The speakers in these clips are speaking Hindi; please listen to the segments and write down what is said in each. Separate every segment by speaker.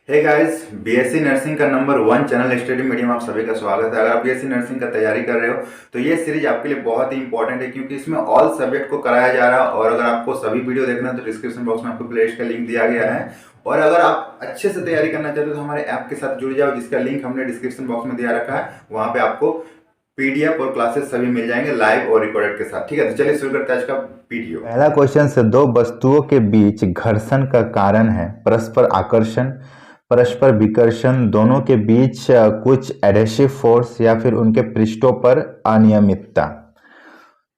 Speaker 1: हे गाइस, बीएससी नर्सिंग का नंबर 1 चैनल स्टडी मीडियम आप सभी का स्वागत है। अगर आप बीएससी नर्सिंग का तैयारी कर रहे हो तो ये सीरीज आपके लिए बहुत ही इंपॉर्टेंट है, क्योंकि इसमें ऑल सब्जेक्ट को कराया जा रहा है। और अगर आपको सभी वीडियो देखना है तो डिस्क्रिप्शन बॉक्स में आपको प्लेलिस्ट का लिंक दिया गया है। और अगर आप अच्छे से तैयारी करना चाहते हो तो हमारे ऐप के साथ जुड़ जाओ, जिसका लिंक हमने डिस्क्रिप्शन बॉक्स में दिया रखा है। वहां पे आपको पीडीएफ और क्लासेस सभी मिल जाएंगे लाइव और रिकॉर्डेड के साथ। ठीक है, तो चलिए शुरू करते हैं आज का वीडियो।
Speaker 2: पहला क्वेश्चन से दो वस्तुओं के बीच घर्षण का कारण है परस्पर आकर्षण, परस्पर विकर्षण, दोनों के बीच कुछ एडहेसिव फोर्स या फिर उनके पृष्ठों पर अनियमितता।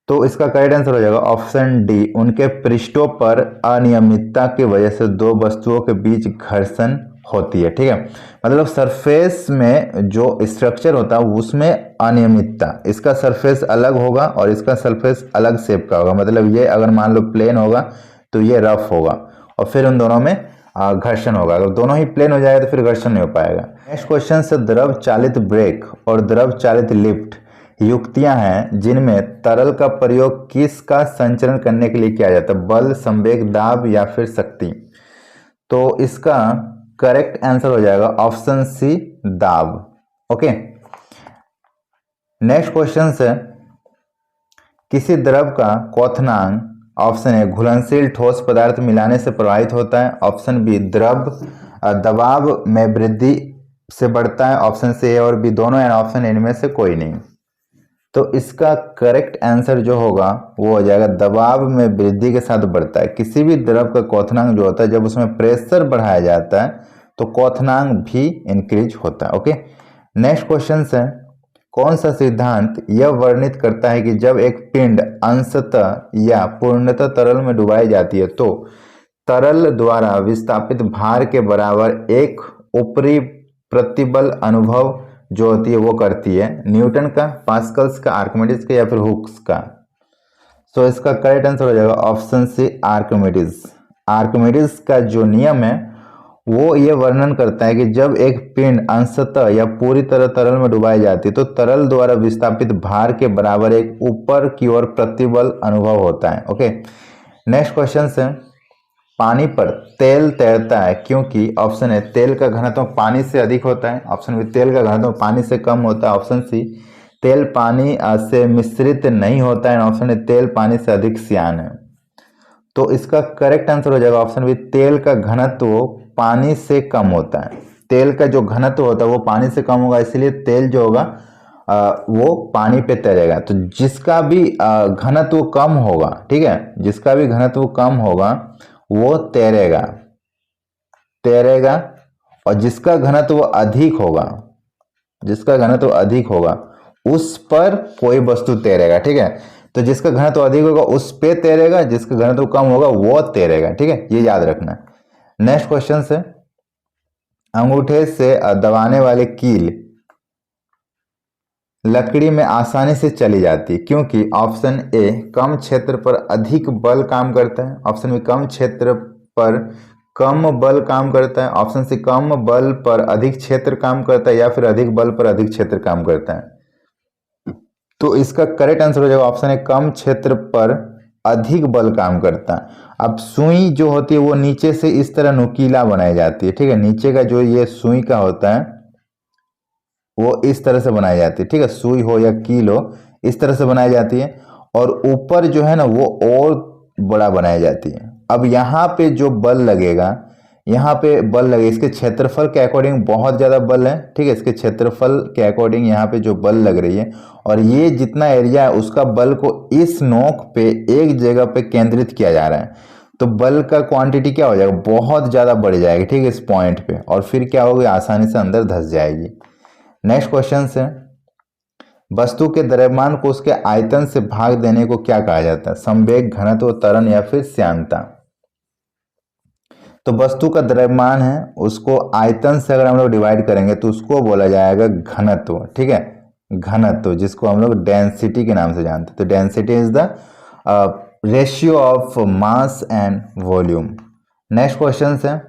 Speaker 2: तो इसका करेक्ट आंसर हो जाएगा ऑप्शन डी, उनके पृष्ठों पर अनियमितता की वजह से दो वस्तुओं के बीच घर्षण होती है। ठीक है, मतलब सरफेस में जो स्ट्रक्चर होता है उसमें अनियमितता, इसका सरफेस अलग होगा और इसका सरफेस अलग शेप का होगा। मतलब ये अगर मान लो प्लेन होगा तो ये रफ होगा और फिर उन दोनों में घर्षण होगा। अगर दोनों ही प्लेन हो जाएगा तो फिर घर्षण नहीं हो पाएगा। नेक्स्ट क्वेश्चन से द्रव चालित ब्रेक और द्रव चालित लिफ्ट युक्तियां हैं जिनमें तरल का प्रयोग किसका संचरण करने के लिए किया जाता है, बल, संवेग, दाब या फिर शक्ति। तो इसका करेक्ट आंसर हो जाएगा ऑप्शन सी, दाब। ओके, नेक्स्ट क्वेश्चन से किसी द्रव का क्वथनांक, ऑप्शन ए घुलनशील ठोस पदार्थ मिलाने से प्रभावित होता है, ऑप्शन बी द्रव दबाव में वृद्धि से बढ़ता है, ऑप्शन सी ए और बी दोनों एंड ऑप्शन इनमें से कोई नहीं। तो इसका करेक्ट आंसर जो होगा वो हो जाएगा दबाव में वृद्धि के साथ बढ़ता है। किसी भी द्रव का क्वथनांक जो होता है जब उसमें प्रेशर बढ़ाया जाता है तो क्वथनांक भी इंक्रीज होता है। ओके, नेक्स्ट क्वेश्चन है कौन सा सिद्धांत यह वर्णित करता है कि जब एक पिंड अंशतः या पूर्णतः तरल में डुबाई जाती है तो तरल द्वारा विस्थापित भार के बराबर एक ऊपरी प्रतिबल अनुभव जो होती है वो करती है, न्यूटन का, पास्कल्स का, आर्किमिडीज का या फिर हुक्स का। सो इसका करेक्ट आंसर हो जाएगा ऑप्शन सी, आर्किमिडीज। आर्किमिडीज का जो नियम है वो ये वर्णन करता है कि जब एक पिंड अंशतः या पूरी तरह तरल में डुबाई जाती है तो तरल द्वारा विस्थापित भार के बराबर एक ऊपर की ओर प्रतिबल अनुभव होता है। ओके, नेक्स्ट क्वेश्चन है पानी पर तेल तैरता है क्योंकि, ऑप्शन ए तेल का घनत्व पानी से अधिक होता है, ऑप्शन बी तेल का घनत्व पानी से कम होता है, ऑप्शन सी तेल पानी से मिश्रित नहीं होता है, ऑप्शन ए तेल पानी से अधिक सियान है। तो इसका करेक्ट आंसर हो जाएगा ऑप्शन बी, तेल का घनत्व पानी से कम होता है। तेल का जो घनत्व होता है वो पानी से कम होगा, इसलिए तेल जो होगा वो पानी पे तैरेगा। तो जिसका भी घनत्व कम होगा, ठीक है, जिसका भी घनत्व कम होगा वो तैरेगा, तैरेगा, और जिसका घनत्व अधिक होगा, जिसका घनत्व अधिक होगा उस पर कोई वस्तु तैरेगा। ठीक है, तो जिसका घनत्व अधिक होगा उस पे तैरेगा, जिसका घनत्व कम होगा वो तैरेगा। ठीक है, ये याद रखना। नेक्स्ट क्वेश्चन से अंगूठे से दबाने वाले कील लकड़ी में आसानी से चली जाती है क्योंकि, ऑप्शन ए कम क्षेत्र पर अधिक बल काम करता है, ऑप्शन बी कम क्षेत्र पर कम बल काम करता है, ऑप्शन सी कम बल पर अधिक क्षेत्र काम करता है या फिर अधिक बल पर अधिक क्षेत्र काम करता है। तो इसका करेक्ट आंसर हो जाएगा ऑप्शन ए कम क्षेत्र पर अधिक बल काम करता है। अब सुई जो होती है वो नीचे से इस तरह नुकीला बनाई जाती है। ठीक है, नीचे का जो ये सुई का होता है वो इस तरह से बनाई जाती है। ठीक है, सुई हो या कील हो इस तरह से बनाई जाती है, और ऊपर जो है ना वो और बड़ा बनाई जाती है। अब यहाँ पे जो बल लगेगा, यहाँ पे बल लगे इसके क्षेत्रफल के अकॉर्डिंग बहुत ज़्यादा बल है। ठीक है, इसके क्षेत्रफल के अकॉर्डिंग यहाँ पे जो बल लग रही है, और ये जितना एरिया है उसका बल को इस नोक पे एक जगह पे केंद्रित किया जा रहा है, तो बल का क्वांटिटी क्या हो जाएगा, बहुत ज़्यादा बढ़ जाएगी। ठीक है, इस पॉइंट पे, और फिर क्या होगी, आसानी से अंदर धंस जाएगी। नेक्स्ट क्वेश्चन है वस्तु के द्रव्यमान को उसके आयतन से भाग देने को क्या कहा जाता है, संवेग, घनत्व, त्वरण या फिर श्यानता। तो वस्तु का द्रव्यमान है उसको आयतन से अगर हम लोग डिवाइड करेंगे तो उसको बोला जाएगा घनत्व। ठीक है, घनत्व, जिसको हम लोग डेंसिटी के नाम से जानते हैं। तो density is the ratio of mass and volume. Next question है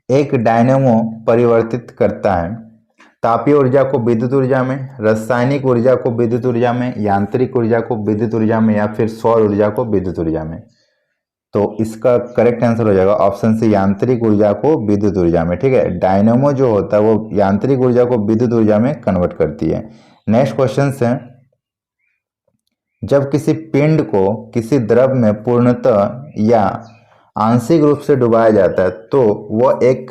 Speaker 2: एक डायनेमो परिवर्तित करता है तापीय ऊर्जा को विद्युत ऊर्जा में, रासायनिक ऊर्जा को विद्युत ऊर्जा में, यांत्रिक ऊर्जा को विद्युत ऊर्जा में या फिर सौर ऊर्जा को विद्युत ऊर्जा में। तो इसका करेक्ट आंसर हो जाएगा ऑप्शन सी, यांत्रिक ऊर्जा को विद्युत ऊर्जा में। ठीक है, डायनेमो जो होता है वो यांत्रिक ऊर्जा को विद्युत ऊर्जा में कन्वर्ट करती है। नेक्स्ट क्वेश्चन है, जब किसी पिंड को किसी द्रव में पूर्णतः या आंशिक रूप से डुबाया जाता है तो वह एक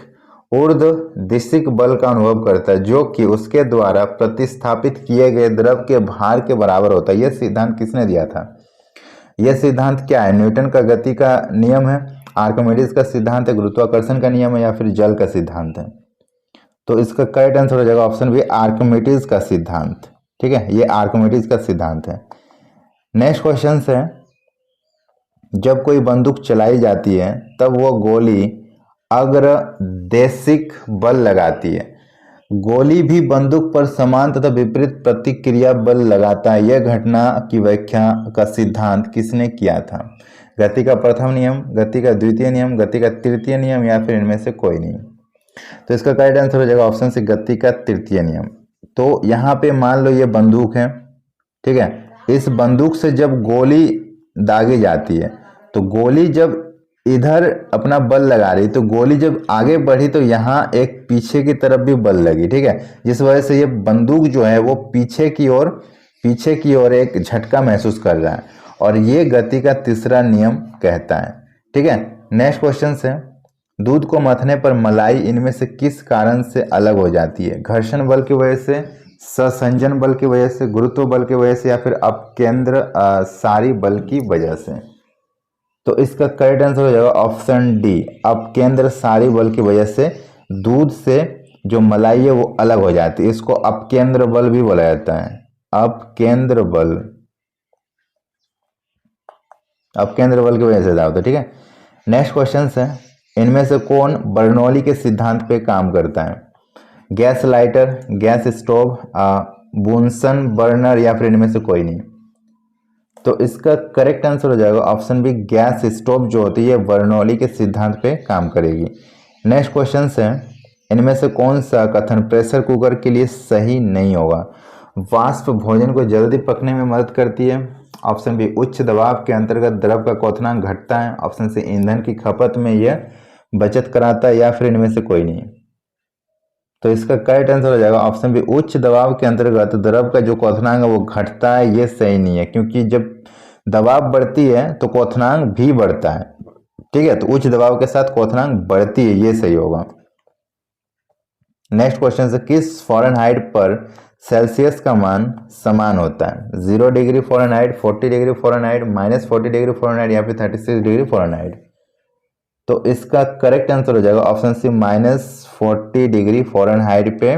Speaker 2: ऊर्ध्वदिशिक बल का अनुभव करता है जो कि उसके द्वारा प्रतिस्थापित किए गए द्रव के भार के बराबर होता है। यह सिद्धांत किसने दिया था? यह सिद्धांत क्या है? न्यूटन का गति का नियम है, आर्किमिडीज का सिद्धांत है, गुरुत्वाकर्षण का नियम है, या फिर जल का सिद्धांत है? तो इसका करेक्ट आंसर हो जाएगा ऑप्शन बी, आर्किमिडीज का सिद्धांत। ठीक है, ये आर्किमिडीज का सिद्धांत है। नेक्स्ट क्वेश्चन है, जब कोई बंदूक चलाई जाती है तब वो गोली अग्रदेशिक बल लगाती है। गोली भी बंदूक पर समान तथा विपरीत प्रतिक्रिया बल लगाता है। यह घटना की व्याख्या का सिद्धांत किसने किया था? गति का प्रथम नियम, गति का द्वितीय नियम, गति का तृतीय नियम, या फिर इनमें से कोई नहीं? तो इसका करेक्ट आंसर हो जाएगा ऑप्शन सी, गति का तृतीय नियम। तो यहाँ पे मान लो ये बंदूक है, ठीक है, इस बंदूक से जब गोली दागी जाती है तो गोली जब इधर अपना बल लगा रही तो गोली जब आगे बढ़ी तो यहाँ एक पीछे की तरफ भी बल लगी। ठीक है, जिस वजह से ये बंदूक जो है वो पीछे की ओर एक झटका महसूस कर रहा है, और ये गति का तीसरा नियम कहता है। ठीक है, नेक्स्ट क्वेश्चन है, दूध को मथने पर मलाई इनमें से किस कारण से अलग हो जाती है? घर्षण बल की वजह से, संसंजन बल की वजह से, गुरुत्व बल की वजह से, या फिर अपकेंद्र सारी बल की वजह से? तो इसका करेक्ट आंसर हो जाएगा ऑप्शन डी, अपकेंद्र सारी बल की वजह से दूध से जो मलाई है वो अलग हो जाती है। इसको अपकेंद्र बल भी बोला जाता है, अपकेंद्र बल, अपकेंद्र बल की वजह से होता है। ठीक है, नेक्स्ट क्वेश्चन है, इनमें से कौन बर्नौली के सिद्धांत पे काम करता है? Gas lighter, gas stove, Bunsen burner, या फिर इनमें से कोई नहीं? तो इसका करेक्ट आंसर हो जाएगा ऑप्शन बी, गैस स्टोव जो होती है बर्नौली के सिद्धांत पे काम करेगी। नेक्स्ट क्वेश्चन है, इनमें से कौन सा कथन प्रेशर कुकर के लिए सही नहीं होगा? वाष्प भोजन को जल्दी पकने में मदद करती है। ऑप्शन बी, उच्च दबाव के अंतर्गत द्रव का क्वथनांक घटता है। ऑप्शन सी, ईंधन की खपत में यह बचत कराता है, या फिर इनमें से कोई नहीं? तो इसका करेक्ट आंसर हो जाएगा ऑप्शन बी, उच्च दबाव के अंतर्गत द्रव का जो क्वथनांक है वो घटता है। ये सही नहीं है, क्योंकि जब दबाव बढ़ती है तो क्वथनांक भी बढ़ता है। ठीक है, तो उच्च दबाव के साथ क्वथनांक बढ़ती है, ये सही होगा। नेक्स्ट क्वेश्चन है, किस फ़ारेनहाइट पर सेल्सियस का मान समान होता है? 0 degree Fahrenheit, 40 degree Fahrenheit, -40 degree Fahrenheit, या फिर 36 डिग्री फ़ारेनहाइट? तो इसका करेक्ट आंसर हो जाएगा ऑप्शन सी, -40 डिग्री फ़ारेनहाइट पे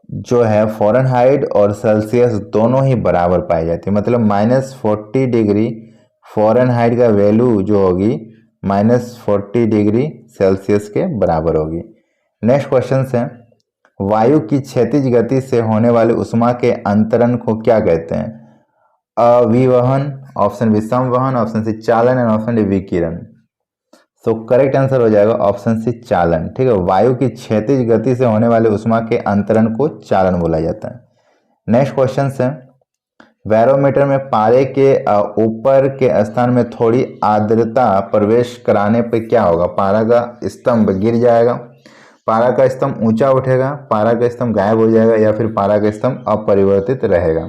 Speaker 2: जो है फ़ारेनहाइट और सेल्सियस दोनों ही बराबर पाई जाती है। मतलब -40 डिग्री फ़ारेनहाइट का वैल्यू जो होगी -40 डिग्री सेल्सियस के बराबर होगी। नेक्स्ट क्वेश्चन है, वायु की क्षैतिज गति से होने वाले उष्मा के अंतरण को क्या कहते हैं? अविवहन, ऑप्शन बी संवहन, ऑप्शन सी चालन, एंड ऑप्शन डी विकिरण। तो करेक्ट आंसर हो जाएगा ऑप्शन सी चालन। ठीक है, वायु की क्षैतिज गति से होने वाले उष्मा के अंतरण को चालन बोला जाता है। नेक्स्ट क्वेश्चन है, बैरोमीटर में पारे के ऊपर के स्थान में थोड़ी आर्द्रता प्रवेश कराने पर क्या होगा? पारा का स्तंभ गिर जाएगा, पारा का स्तंभ ऊंचा उठेगा, पारा का स्तंभ गायब हो जाएगा, या फिर पारा का स्तंभ अपरिवर्तित रहेगा?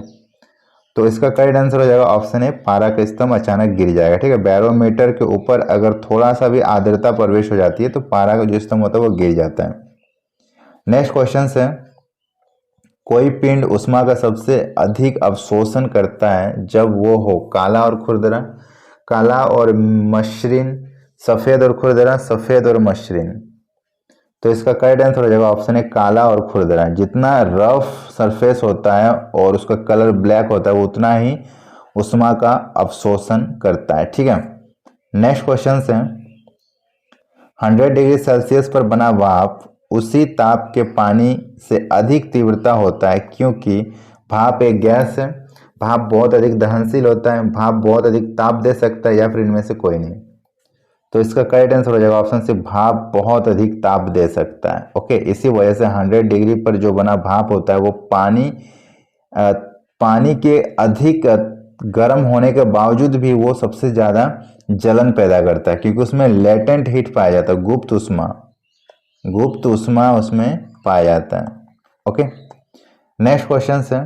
Speaker 2: तो इसका करेक्ट आंसर हो जाएगा ऑप्शन ए, पारा का स्तंभ अचानक गिर जाएगा। ठीक है, बैरोमीटर के ऊपर अगर थोड़ा सा भी आर्द्रता प्रवेश हो जाती है तो पारा का जो स्तंभ होता है वो गिर जाता है। नेक्स्ट क्वेश्चन है, कोई पिंड उष्मा का सबसे अधिक अवशोषण करता है जब वो हो काला और खुरदरा, काला और मसृण, सफेद और खुरदरा, सफेद और मसृण? तो इसका करेक्ट आंसर हो जाएगा ऑप्शन है, काला और खुरदरा। जितना रफ सरफेस होता है और उसका कलर ब्लैक होता है वो उतना ही उष्मा का अवशोषण करता है। ठीक है, नेक्स्ट क्वेश्चन है, 100 डिग्री सेल्सियस पर बना भाप उसी ताप के पानी से अधिक तीव्रता होता है क्योंकि भाप एक गैस है, भाप बहुत अधिक दहनशील होता है, भाप बहुत अधिक ताप दे सकता है, या फिर इनमें से कोई नहीं? तो इसका करेक्ट आंसर हो जाएगा ऑप्शन से, भाप बहुत अधिक ताप दे सकता है। ओके, इसी वजह से 100 डिग्री पर जो बना भाप होता है वो पानी के अधिक गर्म होने के बावजूद भी वो सबसे ज़्यादा जलन पैदा करता है, क्योंकि उसमें लेटेंट हीट पाया जाता है, गुप्त ऊष्मा उसमें पाया जाता है। ओके, नेक्स्ट क्वेश्चन है,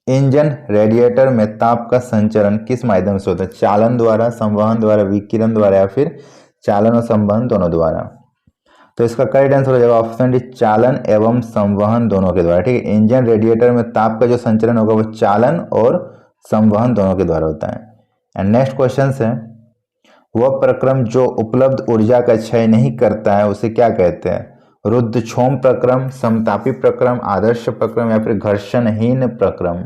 Speaker 2: इंजन रेडिएटर में ताप का संचरण किस माध्यम से होता है? चालन द्वारा, संवहन द्वारा, विकिरण द्वारा, या फिर चालन और संवहन दोनों द्वारा? तो इसका करेक्ट आंसर हो जाएगा ऑप्शन डी, चालन एवं संवहन दोनों के द्वारा। ठीक है, इंजन रेडिएटर में ताप का जो संचरण होगा वो चालन और संवहन दोनों के द्वारा होता है। एंड नेक्स्ट क्वेश्चन है, वह प्रक्रम जो उपलब्ध ऊर्जा का क्षय नहीं करता है उसे क्या कहते हैं? रुद्धक्षोम प्रक्रम, समतापी प्रक्रम, आदर्श प्रक्रम, या फिर घर्षणहीन प्रक्रम?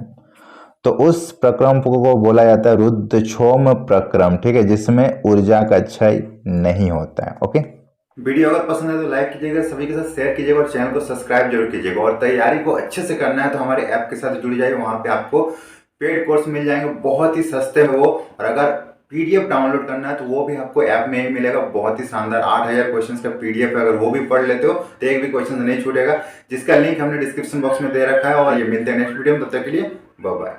Speaker 2: तो उस प्रक्रम को बोला जाता है रुद्धक्षोम प्रक्रम। ठीक है, जिसमें ऊर्जा का क्षय नहीं होता है। ओके,
Speaker 1: वीडियो अगर पसंद है तो लाइक कीजिएगा, सभी के साथ शेयर कीजिएगा और चैनल को सब्सक्राइब जरूर कीजिएगा। और तैयारी को अच्छे से करना है तो हमारे ऐप के साथ जुड़ जाइए, वहाँ पे आपको पेड कोर्स मिल जाएंगे, बहुत ही सस्ते में वो। और अगर पीडीएफ डाउनलोड करना है तो वो भी आपको ऐप में ही मिलेगा, बहुत ही शानदार 8000 क्वेश्चंस का पीडीएफ है। अगर वो भी पढ़ लेते हो तो एक भी क्वेश्चन नहीं छूटेगा, जिसका लिंक हमने डिस्क्रिप्शन बॉक्स में दे रखा है। और ये मिलते हैं नेक्स्ट वीडियो में, तब तक के लिए बाय बाय।